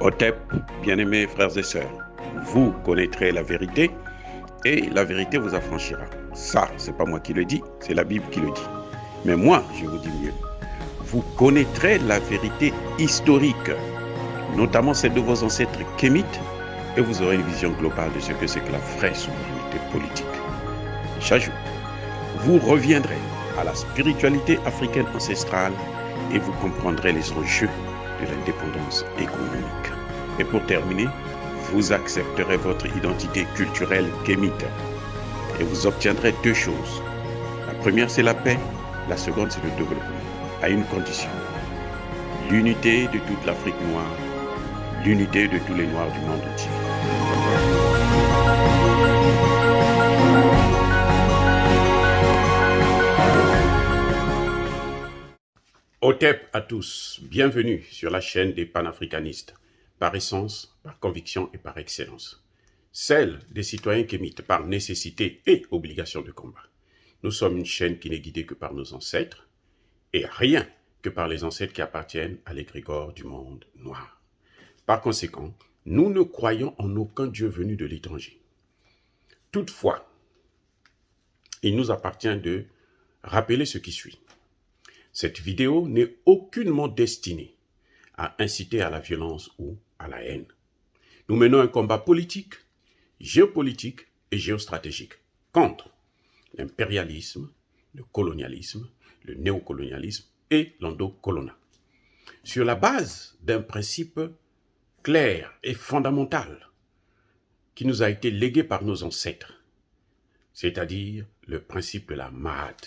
Otep, bien-aimés frères et sœurs, vous connaîtrez la vérité et la vérité vous affranchira. Ça, c'est pas moi qui le dis, c'est la Bible qui le dit. Mais moi, je vous dis mieux. Vous connaîtrez la vérité historique, notamment celle de vos ancêtres kémites, et vous aurez une vision globale de ce que c'est que la vraie souveraineté politique. J'ajoute, vous reviendrez à la spiritualité africaine ancestrale et vous comprendrez les enjeux de l'indépendance économique. Et pour terminer, vous accepterez votre identité culturelle kémite et vous obtiendrez deux choses. La première, c'est la paix. La seconde, c'est le développement, à une condition. L'unité de toute l'Afrique noire, l'unité de tous les Noirs du monde entier. Otep à tous, bienvenue sur la chaîne des panafricanistes, par essence, par conviction et par excellence. Celle des citoyens kémites par nécessité et obligation de combat. Nous sommes une chaîne qui n'est guidée que par nos ancêtres, et rien que par les ancêtres qui appartiennent à l'égrégore du monde noir. Par conséquent, nous ne croyons en aucun Dieu venu de l'étranger. Toutefois, il nous appartient de rappeler ce qui suit. Cette vidéo n'est aucunement destinée à inciter à la violence ou à la haine. Nous menons un combat politique, géopolitique et géostratégique contre l'impérialisme, le colonialisme, le néocolonialisme et l'endocolonat. Sur la base d'un principe clair et fondamental qui nous a été légué par nos ancêtres, c'est-à-dire le principe de la Mahat,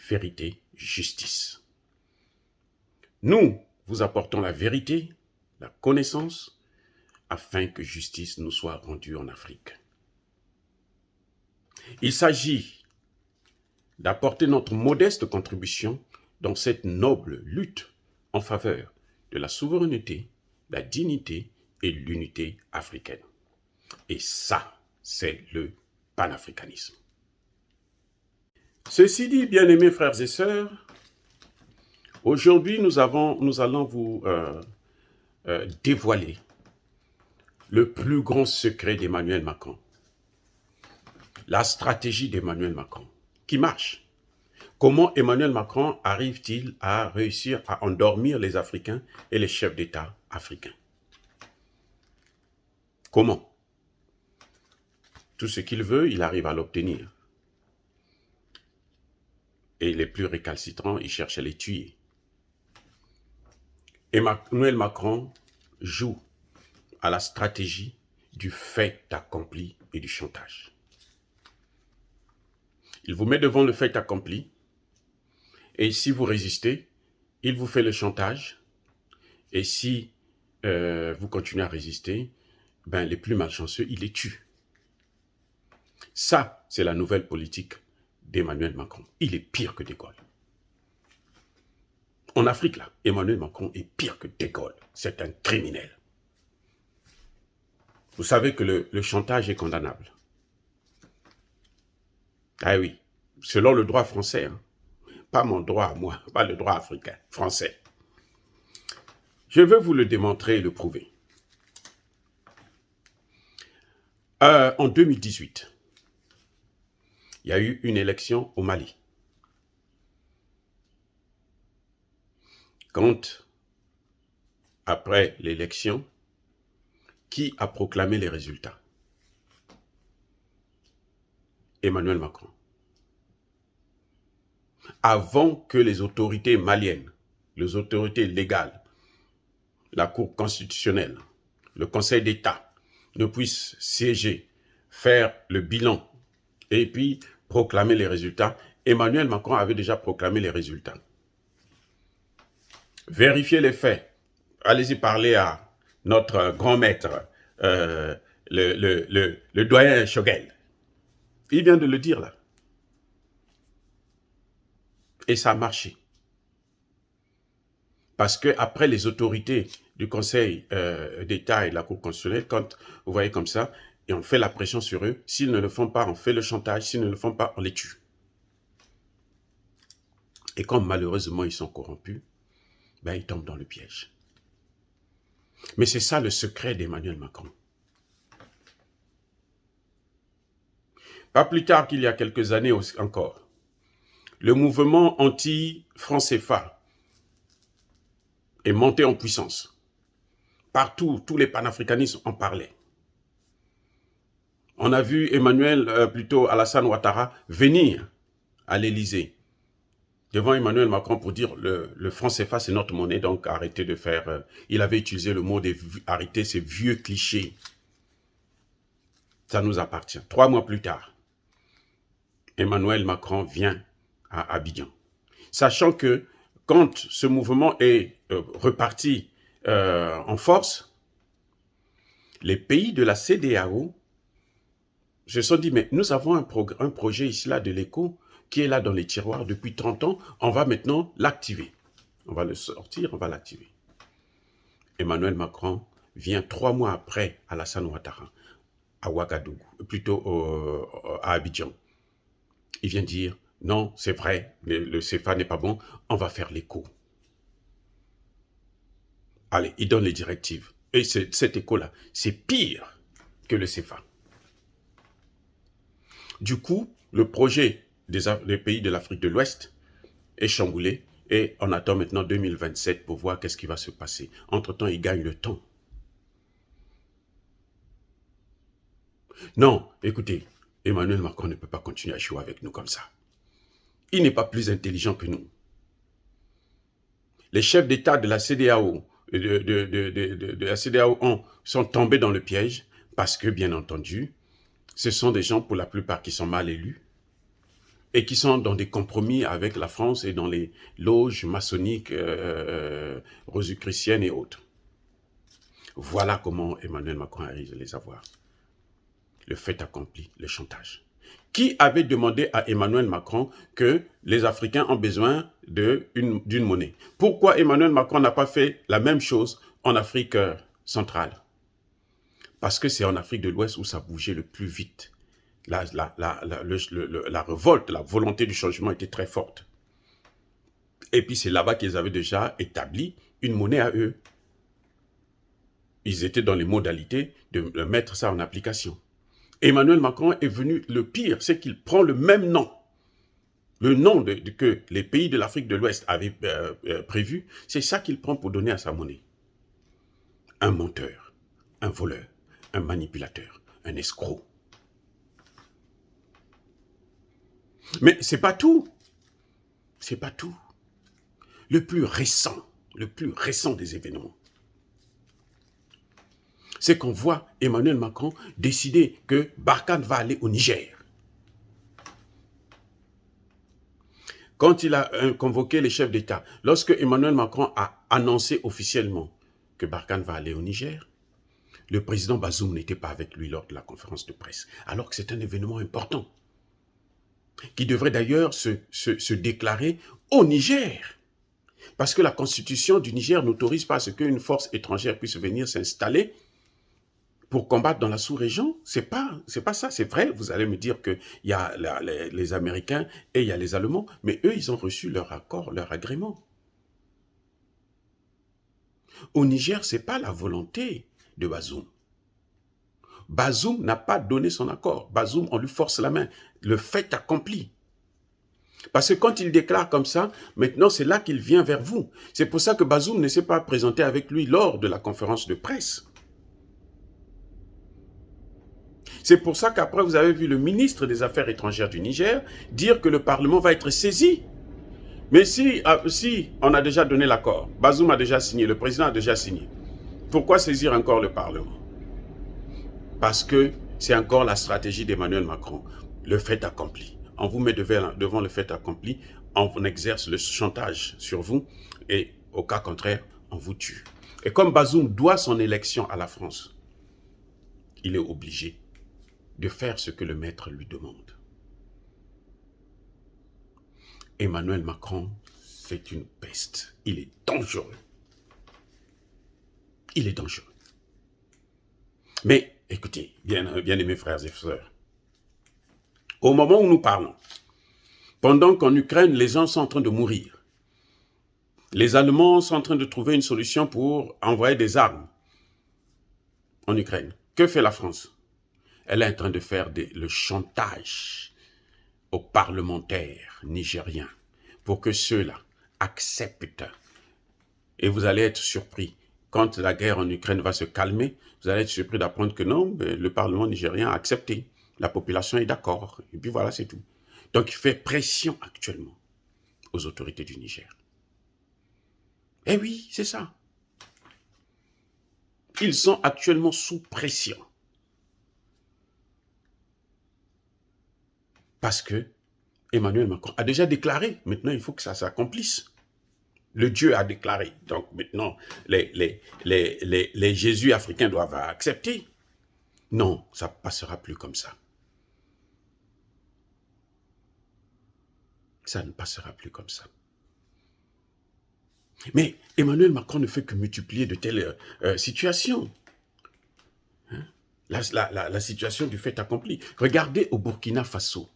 vérité, justice. Nous vous apportons la vérité, la connaissance, afin que justice nous soit rendue en Afrique. Il s'agit d'apporter notre modeste contribution dans cette noble lutte en faveur de la souveraineté, la dignité et l'unité africaine. Et ça, c'est le panafricanisme. Ceci dit, bien-aimés frères et sœurs, aujourd'hui nous allons vous dévoiler le plus grand secret d'Emmanuel Macron. La stratégie d'Emmanuel Macron, qui marche. Comment Emmanuel Macron arrive-t-il à réussir à endormir les Africains et les chefs d'État africains? Comment? Tout ce qu'il veut, il arrive à l'obtenir. Et les plus récalcitrants, il cherche à les tuer. Emmanuel Macron joue à la stratégie du fait accompli et du chantage. Il vous met devant le fait accompli, et si vous résistez, il vous fait le chantage, et si vous continuez à résister, les plus malchanceux, il les tue. Ça, c'est la nouvelle politique d'Emmanuel Macron. Il est pire que De Gaulle. En Afrique, là, Emmanuel Macron est pire que De Gaulle. C'est un criminel. Vous savez que le chantage est condamnable. Ah oui, selon le droit français, hein. Pas mon droit à moi, pas le droit africain, français. Je veux vous le démontrer et le prouver. En 2018, il y a eu une élection au Mali. Quand, après l'élection, qui a proclamé les résultats? Emmanuel Macron. Avant que les autorités maliennes, les autorités légales, la Cour constitutionnelle, le Conseil d'État ne puissent siéger, faire le bilan et puis proclamer les résultats, Emmanuel Macron avait déjà proclamé les résultats. Vérifiez les faits. Allez-y parler à notre grand maître, le doyen Choguel. Il vient de le dire là. Et ça a marché. Parce que après les autorités du Conseil d'État et de la Cour constitutionnelle, quand vous voyez comme ça, et on fait la pression sur eux, s'ils ne le font pas, on fait le chantage, s'ils ne le font pas, on les tue. Et comme malheureusement ils sont corrompus, ils tombent dans le piège. Mais c'est ça le secret d'Emmanuel Macron. Pas plus tard qu'il y a quelques années encore, le mouvement anti-franc CFA est monté en puissance. Partout, tous les panafricanistes en parlaient. On a vu plutôt Alassane Ouattara venir à l'Élysée devant Emmanuel Macron pour dire le franc CFA c'est notre monnaie, donc arrêtez de faire... il avait utilisé le mot arrêter ces vieux clichés. Ça nous appartient. 3 mois plus tard, Emmanuel Macron vient à Abidjan. Sachant que quand ce mouvement est reparti en force, les pays de la CEDEAO se sont dit, mais nous avons un projet ici là de l'éco qui est là dans les tiroirs depuis 30 ans, on va maintenant l'activer. On va le sortir, on va l'activer. Emmanuel Macron vient 3 mois après Alassane Ouattara, à Ouagadougou, plutôt à Abidjan. Il vient dire, non, c'est vrai, le CFA n'est pas bon, on va faire l'éco. Allez, il donne les directives. Et cet éco-là, c'est pire que le CFA. Du coup, le projet des pays de l'Afrique de l'Ouest est chamboulé et on attend maintenant 2027 pour voir qu'est-ce qui va se passer. Entre-temps, il gagne le temps. Non, écoutez, Emmanuel Macron ne peut pas continuer à jouer avec nous comme ça. Il n'est pas plus intelligent que nous. Les chefs d'État de la CEDEAO, de la CEDEAO sont tombés dans le piège parce que, bien entendu, ce sont des gens pour la plupart qui sont mal élus et qui sont dans des compromis avec la France et dans les loges maçonniques, rosicruciennes et autres. Voilà comment Emmanuel Macron arrive à les avoir. Le fait accompli, le chantage. Qui avait demandé à Emmanuel Macron que les Africains ont besoin d'une monnaie? Pourquoi Emmanuel Macron n'a pas fait la même chose en Afrique centrale? Parce que c'est en Afrique de l'Ouest où ça bougeait le plus vite. La révolte, la volonté du changement était très forte. Et puis c'est là-bas qu'ils avaient déjà établi une monnaie à eux. Ils étaient dans les modalités de mettre ça en application. Emmanuel Macron est venu, le pire, c'est qu'il prend le même nom. Le nom que les pays de l'Afrique de l'Ouest avaient prévu, c'est ça qu'il prend pour donner à sa monnaie. Un menteur, un voleur, un manipulateur, un escroc. Mais c'est pas tout. C'est pas tout. Le plus récent des événements, c'est qu'on voit Emmanuel Macron décider que Barkhane va aller au Niger. Quand il a convoqué les chefs d'État, lorsque Emmanuel Macron a annoncé officiellement que Barkhane va aller au Niger, le président Bazoum n'était pas avec lui lors de la conférence de presse, alors que c'est un événement important, qui devrait d'ailleurs se déclarer au Niger. Parce que la constitution du Niger n'autorise pas à ce qu'une force étrangère puisse venir s'installer pour combattre dans la sous-région. C'est pas ça, c'est vrai. Vous allez me dire qu'il y a les Américains et il y a les Allemands, mais eux, ils ont reçu leur accord, leur agrément. Au Niger, ce n'est pas la volonté de Bazoum. Bazoum n'a pas donné son accord. Bazoum, on lui force la main. Le fait accompli. Parce que quand il déclare comme ça, maintenant c'est là qu'il vient vers vous. C'est pour ça que Bazoum ne s'est pas présenté avec lui lors de la conférence de presse. C'est pour ça qu'après vous avez vu le ministre des Affaires étrangères du Niger dire que le Parlement va être saisi. Mais si on a déjà donné l'accord, Bazoum a déjà signé, le président a déjà signé, pourquoi saisir encore le Parlement? Parce que c'est encore la stratégie d'Emmanuel Macron, le fait accompli. On vous met devant le fait accompli, on exerce le chantage sur vous et au cas contraire, on vous tue. Et comme Bazoum doit son élection à la France, il est obligé de faire ce que le maître lui demande. Emmanuel Macron, c'est une peste. Il est dangereux. Il est dangereux. Mais écoutez, bien aimés frères et sœurs, au moment où nous parlons, pendant qu'en Ukraine, les gens sont en train de mourir, les Allemands sont en train de trouver une solution pour envoyer des armes en Ukraine. Que fait la France? Elle est en train de faire le chantage aux parlementaires nigériens pour que ceux-là acceptent. Et vous allez être surpris. Quand la guerre en Ukraine va se calmer, vous allez être surpris d'apprendre que non, le Parlement nigérien a accepté. La population est d'accord. Et puis voilà, c'est tout. Donc il fait pression actuellement aux autorités du Niger. Eh oui, c'est ça. Ils sont actuellement sous pression. Parce que Emmanuel Macron a déjà déclaré, maintenant il faut que ça s'accomplisse. Le Dieu a déclaré. Donc maintenant, les Jésus africains doivent accepter. Non, ça ne passera plus comme ça. Ça ne passera plus comme ça. Mais Emmanuel Macron ne fait que multiplier de telles situations. Hein? La situation du fait accompli. Regardez au Burkina Faso.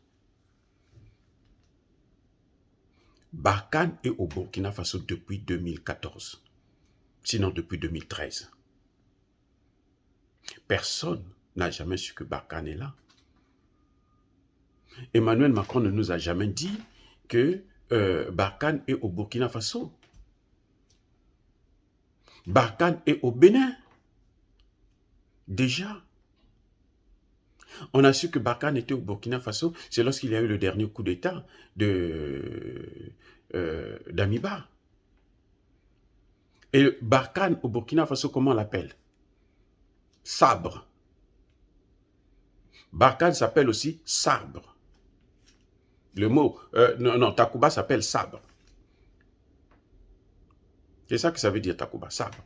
Barkhane est au Burkina Faso depuis 2014. Sinon depuis 2013. Personne n'a jamais su que Barkhane est là. Emmanuel Macron ne nous a jamais dit que Barkhane est au Burkina Faso. Barkhane est au Bénin. Déjà. On a su que Barkhane était au Burkina Faso, c'est lorsqu'il y a eu le dernier coup d'État d'Amiba. Et Barkhane au Burkina Faso, comment on l'appelle? Sabre. Barkhane s'appelle aussi sabre. Le mot, non, Takuba s'appelle sabre. C'est ça que ça veut dire Takuba, sabre.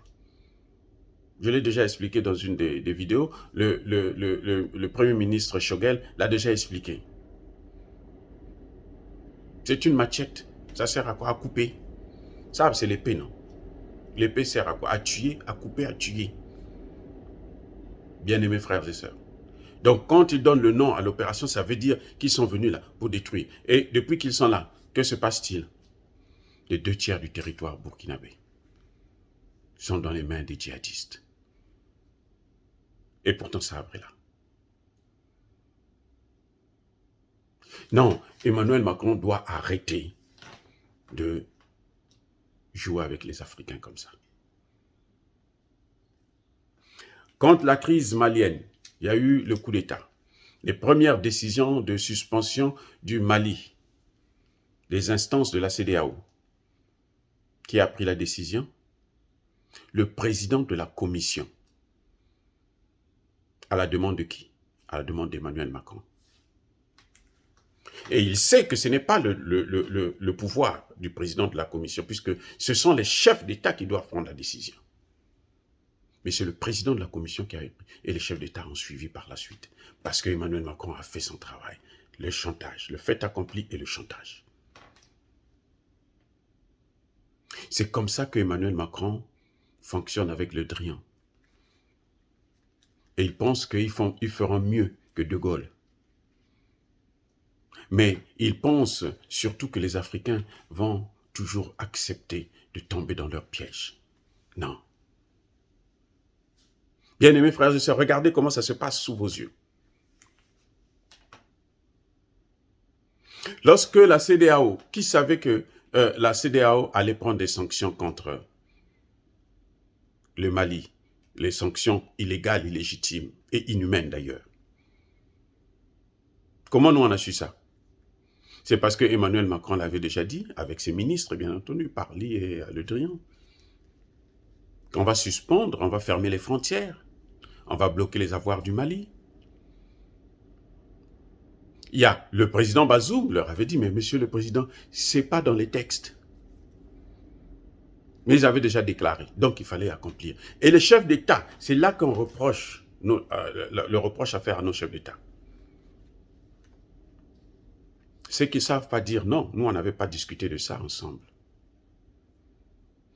Je l'ai déjà expliqué dans une des vidéos. Le Premier ministre Choguel l'a déjà expliqué. C'est une machette. Ça sert à quoi? À couper. Sabre, c'est l'épée, non? L'épée sert à quoi? À tuer, à couper, à tuer. Bien-aimés frères et sœurs. Donc, quand ils donnent le nom à l'opération, ça veut dire qu'ils sont venus là pour détruire. Et depuis qu'ils sont là, que se passe-t-il? Les 2/3 du territoire burkinabé sont dans les mains des djihadistes. Et pourtant, Sabre est là. Non, Emmanuel Macron doit arrêter de jouer avec les Africains comme ça. Quand la crise malienne, il y a eu le coup d'État. Les premières décisions de suspension du Mali, les instances de la CEDEAO. Qui a pris la décision? Le président de la commission. À la demande de qui? À la demande d'Emmanuel Macron. Et il sait que ce n'est pas le pouvoir du président de la commission, puisque ce sont les chefs d'État qui doivent prendre la décision. Mais c'est le président de la commission qui a pris, et les chefs d'État ont suivi par la suite. Parce que Emmanuel Macron a fait son travail. Le chantage, le fait accompli et le chantage. C'est comme ça que Emmanuel Macron fonctionne avec le Drian. Et ils pensent qu'ils feront mieux que De Gaulle. Mais ils pensent surtout que les Africains vont toujours accepter de tomber dans leur piège. Non. Bien-aimés frères et sœurs, regardez comment ça se passe sous vos yeux. Lorsque la CEDEAO, qui savait que la CEDEAO allait prendre des sanctions contre le Mali, les sanctions illégales, illégitimes et inhumaines d'ailleurs. Comment nous on a su ça? C'est parce que Emmanuel Macron l'avait déjà dit, avec ses ministres, bien entendu, Parly et Le Drian. On va suspendre, on va fermer les frontières, on va bloquer les avoirs du Mali. Il y a le président Bazoum leur avait dit, mais monsieur le président, c'est pas dans les textes. Mais ils avaient déjà déclaré, donc il fallait accomplir. Et les chefs d'État, c'est là qu'on reproche, le reproche à faire à nos chefs d'État. Ceux qui ne savent pas dire non, nous on n'avait pas discuté de ça ensemble.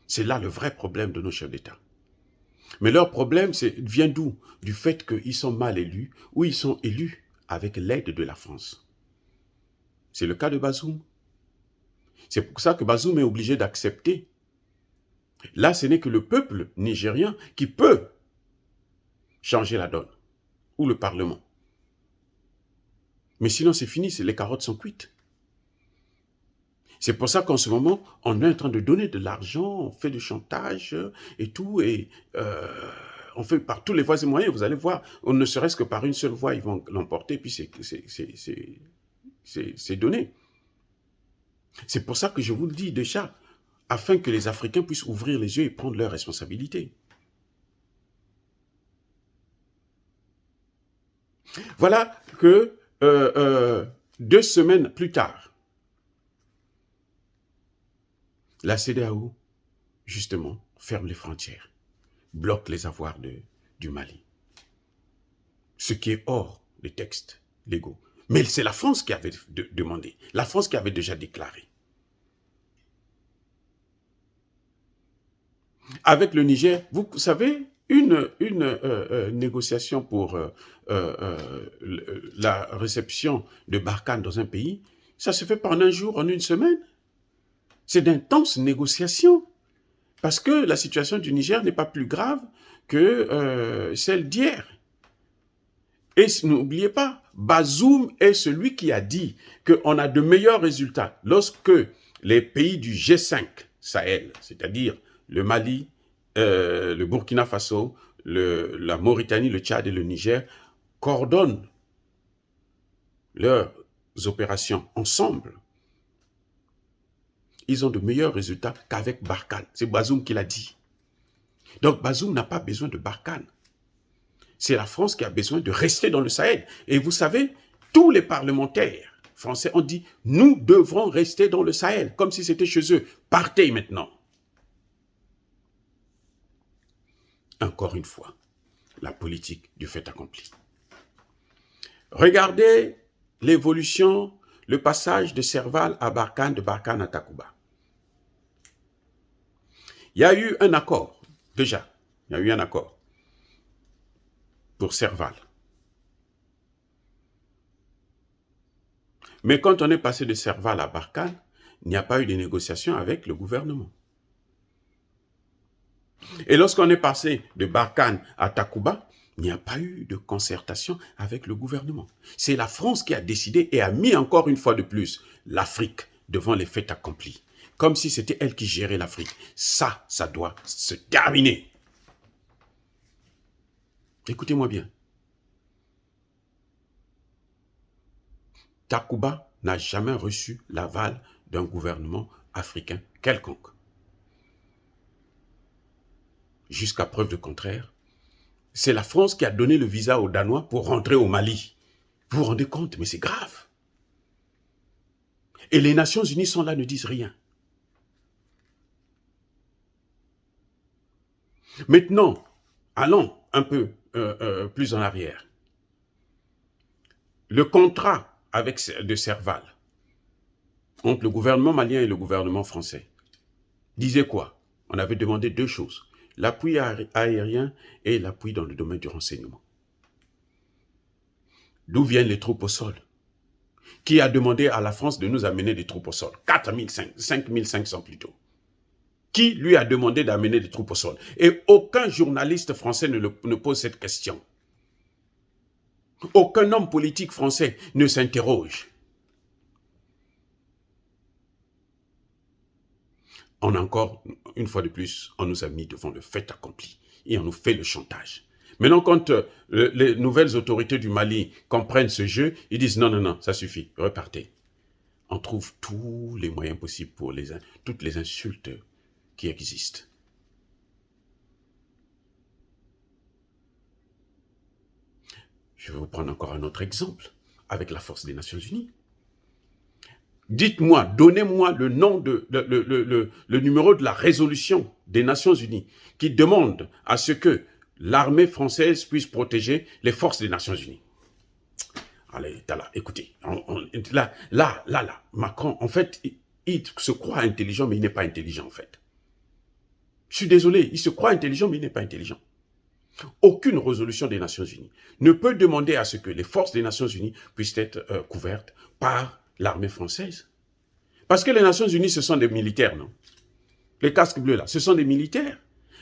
C'est là le vrai problème de nos chefs d'État. Mais leur problème vient d'où? Du fait qu'ils sont mal élus ou ils sont élus avec l'aide de la France. C'est le cas de Bazoum. C'est pour ça que Bazoum est obligé d'accepter. Là, ce n'est que le peuple nigérien qui peut changer la donne, ou le Parlement. Mais sinon, c'est fini, les carottes sont cuites. C'est pour ça qu'en ce moment, on est en train de donner de l'argent, on fait du chantage et tout, et on fait par tous les voies et moyens, vous allez voir, on ne serait-ce que par une seule voie, ils vont l'emporter, puis c'est donné. C'est pour ça que je vous le dis déjà, afin que les Africains puissent ouvrir les yeux et prendre leurs responsabilités. Voilà que 2 semaines plus tard, la CEDEAO, justement, ferme les frontières, bloque les avoirs du Mali. Ce qui est hors des textes légaux. Mais c'est la France qui avait demandé, la France qui avait déjà déclaré. Avec le Niger, vous savez, une négociation pour la réception de Barkhane dans un pays, ça se fait pas en un jour, en une semaine. C'est d'intenses négociations. Parce que la situation du Niger n'est pas plus grave que celle d'hier. Et n'oubliez pas, Bazoum est celui qui a dit qu'on a de meilleurs résultats lorsque les pays du G5 Sahel, c'est-à-dire le Mali, le Burkina Faso, la Mauritanie, le Tchad et le Niger, coordonnent leurs opérations ensemble. Ils ont de meilleurs résultats qu'avec Barkhane. C'est Bazoum qui l'a dit. Donc Bazoum n'a pas besoin de Barkhane. C'est la France qui a besoin de rester dans le Sahel. Et vous savez, tous les parlementaires français ont dit « Nous devrons rester dans le Sahel », comme si c'était chez eux. Partez maintenant. Encore une fois, la politique du fait accompli. Regardez l'évolution, le passage de Serval à Barkhane, de Barkhane à Takuba. Il y a eu un accord, déjà, il y a eu un accord pour Serval. Mais quand on est passé de Serval à Barkhane, il n'y a pas eu de négociation avec le gouvernement. Et lorsqu'on est passé de Barkhane à Takuba, il n'y a pas eu de concertation avec le gouvernement. C'est la France qui a décidé et a mis encore une fois de plus l'Afrique devant les faits accomplis. Comme si c'était elle qui gérait l'Afrique. Ça doit se terminer. Écoutez-moi bien. Takuba n'a jamais reçu l'aval d'un gouvernement africain quelconque. Jusqu'à preuve de contraire, c'est la France qui a donné le visa aux Danois pour rentrer au Mali. Vous vous rendez compte, mais c'est grave. Et les Nations Unies sont là, ne disent rien. Maintenant, allons un peu plus en arrière. Le contrat de Serval entre le gouvernement malien et le gouvernement français disait quoi? On avait demandé 2 choses. L'appui aérien et l'appui dans le domaine du renseignement. D'où viennent les troupes au sol? Qui a demandé à la France de nous amener des troupes au sol? 5500 plutôt. Qui lui a demandé d'amener des troupes au sol? Et aucun journaliste français ne pose cette question. Aucun homme politique français ne s'interroge. On a encore, une fois de plus, on nous a mis devant le fait accompli et on nous fait le chantage. Maintenant, quand les nouvelles autorités du Mali comprennent ce jeu, ils disent non, non, non, ça suffit, repartez. On trouve tous les moyens possibles pour toutes les insultes qui existent. Je vais vous prendre encore un autre exemple avec la force des Nations Unies. Dites-moi, donnez-moi le nom le numéro de la résolution des Nations Unies qui demande à ce que l'armée française puisse protéger les forces des Nations Unies. Allez, là, écoutez, là, Macron, en fait, il se croit intelligent, mais il n'est pas intelligent, en fait. Je suis désolé, il se croit intelligent, mais il n'est pas intelligent. Aucune résolution des Nations Unies ne peut demander à ce que les forces des Nations Unies puissent être couvertes par l'armée française. Parce que les Nations Unies, ce sont des militaires, non? Les casques bleus, là, ce sont des militaires.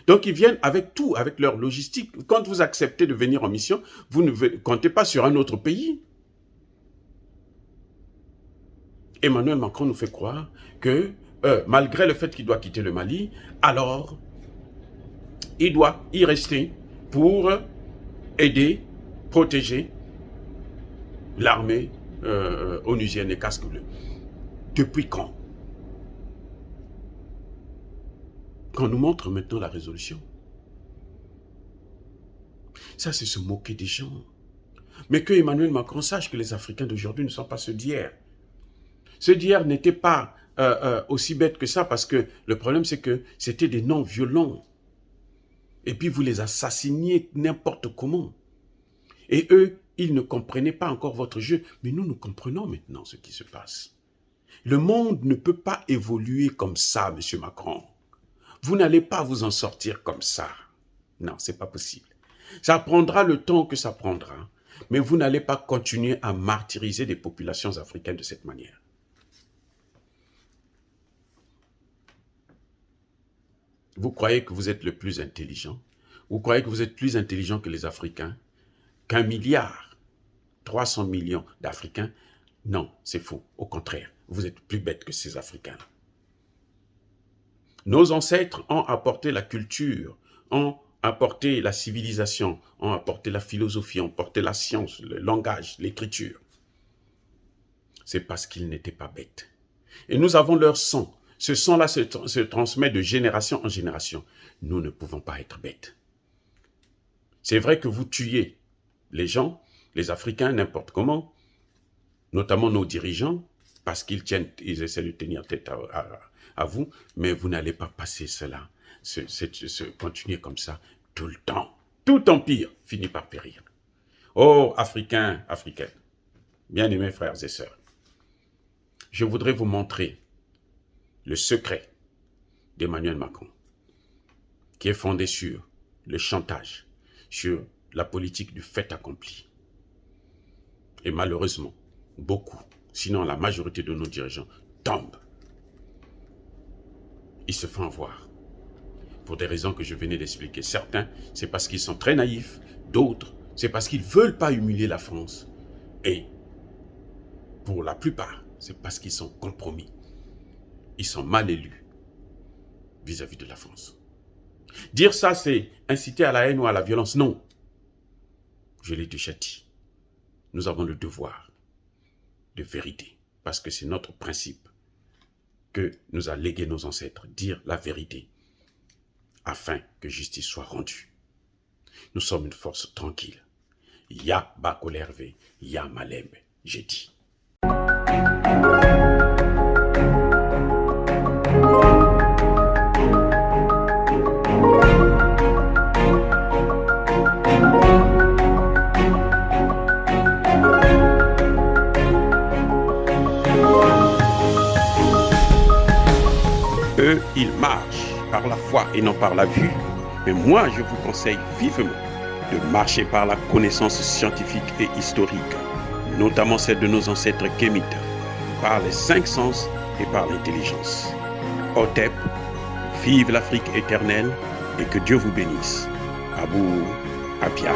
Donc, ils viennent avec tout, avec leur logistique. Quand vous acceptez de venir en mission, vous ne comptez pas sur un autre pays. Emmanuel Macron nous fait croire que, malgré le fait qu'il doit quitter le Mali, alors, il doit y rester pour aider, protéger l'armée onusienne et casque bleu. Depuis quand? Qu'on nous montre maintenant la résolution. Ça, c'est se moquer des gens. Mais que Emmanuel Macron sache que les Africains d'aujourd'hui ne sont pas ceux d'hier. Ceux d'hier n'étaient pas aussi bêtes que ça, parce que le problème, c'est que c'était des non-violents. Et puis vous les assassiniez n'importe comment. Et eux, ils ne comprenaient pas encore votre jeu. Mais nous comprenons maintenant ce qui se passe. Le monde ne peut pas évoluer comme ça, M. Macron. Vous n'allez pas vous en sortir comme ça. Non, ce n'est pas possible. Ça prendra le temps que ça prendra. Mais vous n'allez pas continuer à martyriser des populations africaines de cette manière. Vous croyez que vous êtes le plus intelligent? Vous croyez que vous êtes plus intelligent que les Africains? Qu'un milliard, 300 millions d'Africains? Non, c'est faux. Au contraire, vous êtes plus bêtes que ces Africains-là. Nos ancêtres ont apporté la culture, ont apporté la civilisation, ont apporté la philosophie, ont apporté la science, le langage, l'écriture. C'est parce qu'ils n'étaient pas bêtes. Et nous avons leur sang. Ce sang-là se transmet de génération en génération. Nous ne pouvons pas être bêtes. C'est vrai que vous tuez les gens, les Africains, n'importe comment, notamment nos dirigeants, parce qu'ils essaient de tenir tête à vous, mais vous n'allez pas passer cela, continuer comme ça tout le temps. Tout empire finit par périr. Oh, Africains, Africaines, bien-aimés frères et sœurs, je voudrais vous montrer le secret d'Emmanuel Macron, qui est fondé sur le chantage, sur la politique du fait accompli. Et malheureusement, beaucoup, sinon la majorité de nos dirigeants, tombent. Ils se font avoir. Pour des raisons que je venais d'expliquer. Certains, c'est parce qu'ils sont très naïfs. D'autres, c'est parce qu'ils ne veulent pas humilier la France. Et pour la plupart, c'est parce qu'ils sont compromis. Ils sont mal élus vis-à-vis de la France. Dire ça, c'est inciter à la haine ou à la violence. Non. Je l'ai déjà dit. Nous avons le devoir de vérité, parce que c'est notre principe que nous a légué nos ancêtres, dire la vérité, afin que justice soit rendue. Nous sommes une force tranquille. Ya Bakolerve, Ya Malembe, j'ai dit. Eux, ils marchent par la foi et non par la vue. Mais moi, je vous conseille vivement de marcher par la connaissance scientifique et historique, notamment celle de nos ancêtres kémites, par les 5 sens et par l'intelligence. Otep, vive l'Afrique éternelle et que Dieu vous bénisse. Abou Apia.